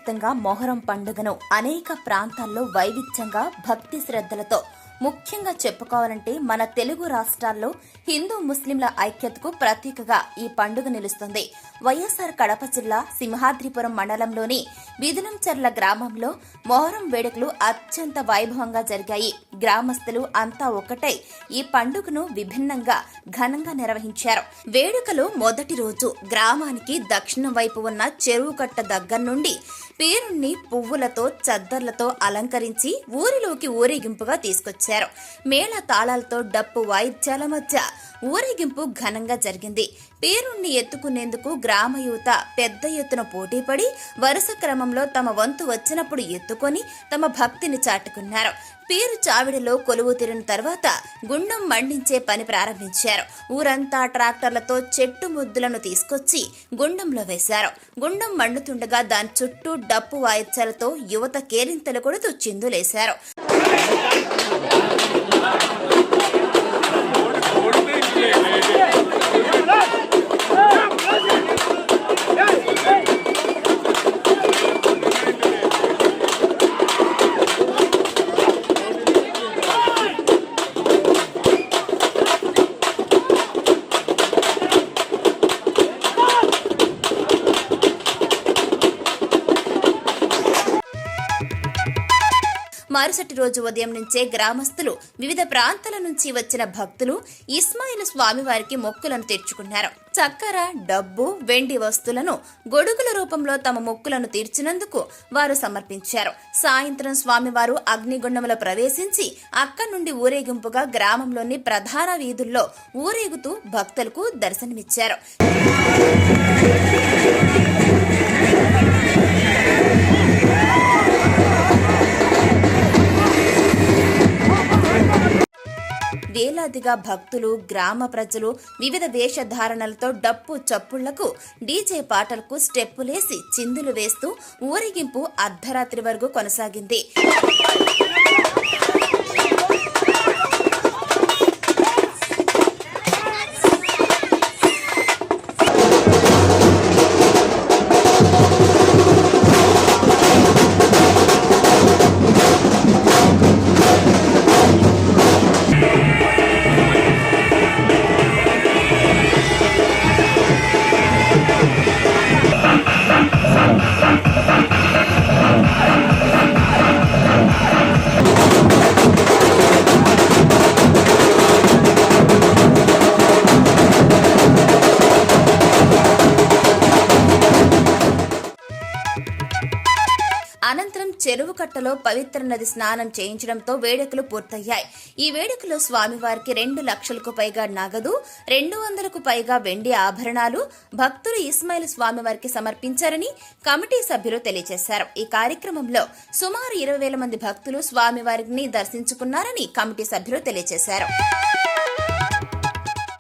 దేశవ్యాప్తంగా మొహరం పండుగను అనేక ప్రాంతాల్లో వైవిధ్యంగా భక్తి శ్రద్ధలతో ముఖ్యంగా చెప్పుకోవాలంటే మన తెలుగు రాష్ట్రాల్లో హిందూ ముస్లింల ఐక్యతకు ప్రతీకగా ఈ పండుగ నిలుస్తుంది. వైఎస్ఆర్ కడప జిల్లా సింహాద్రిపురం మండలంలోని విధులంచర్ల గ్రామంలో మొహరం వేడుకలు అత్యంత వైభవంగా జరిగాయి. గ్రామస్తులు అంతా ఒకటై ఈ పండుగను విభిన్నంగా ఘనంగా నిర్వహించారు. వేడుకలో మొదటి రోజు గ్రామానికి దక్షిణం వైపు ఉన్న చెరువు కట్ట దగ్గర నుండి పేరుణ్ణి పువ్వులతో చద్దర్లతో అలంకరించి ఊరిలోకి ఊరేగింపుగా తీసుకొచ్చారు. మేళ తాళాలతో డప్పు వాయిద్యాల మధ్య ఊరేగింపు ఘనంగా జరిగింది. పేరుణ్ణి ఎత్తుకునేందుకు గ్రామ యువత పెద్ద ఎత్తున పోటీపడి వరుస క్రమంలో తమ వంతు వచ్చినప్పుడు ఎత్తుకొని తమ భక్తిని చాటుకున్నారు. పేరు చావిడిలో కొలువు తీరిన తర్వాత గుండం మండించే పని ప్రారంభించారు. ఊరంతా ట్రాక్టర్లతో చెట్టు ముద్దులను తీసుకొచ్చి గుండంలో వేశారు. గుండం మండుతుండగా దాని చుట్టూ డప్పు వాయిద్యాలతో యువత కేరింతలు కొడుతూ చిందులేశారు. మరుసటి రోజు ఉదయం నుంచే గ్రామస్తులు వివిధ ప్రాంతాల నుంచి వచ్చిన భక్తులు ఇస్మాయిల్ స్వామివారికి మొక్కులను తీర్చుకున్నారు. చక్కెర, డబ్బు, వెండి వస్తువులను గొడుగుల రూపంలో తమ మొక్కులను తీర్చినందుకు వారు సమర్పించారు. సాయంత్రం స్వామివారు అగ్నిగుండంలో ప్రవేశించి అక్కడి నుండి ఊరేగింపుగా గ్రామంలోని ప్రధాన వీధుల్లో ఊరేగుతూ భక్తులకు దర్శనమిచ్చారు. వేలాదిగా భక్తులు, గ్రామ ప్రజలు వివిధ వేషధారణలతో డప్పు చప్పుళ్లకు, డీజే పాటలకు స్టెప్పులేసి చిందులు వేస్తూ ఊరేగింపు అర్ధరాత్రి వరకు కొనసాగింది. అనంతరం చెరువు కట్టలో పవిత్ర నది స్నానం చేయించడంతో వేడుకలు పూర్తయ్యాయి. ఈ వేడుకలో స్వామివారికి 2 లక్షలకు పైగా నగదు, 200కు పైగా వెండి ఆభరణాలు భక్తులు ఇస్మాయిల్ స్వామివారికి సమర్పించారని కమిటీ సభ్యులు తెలియజేశారు. ఈ కార్యక్రమంలో సుమారు 20,000 మంది భక్తులు స్వామివారిని దర్శించుకున్నారని కమిటీ సభ్యులు తెలియజేశారు.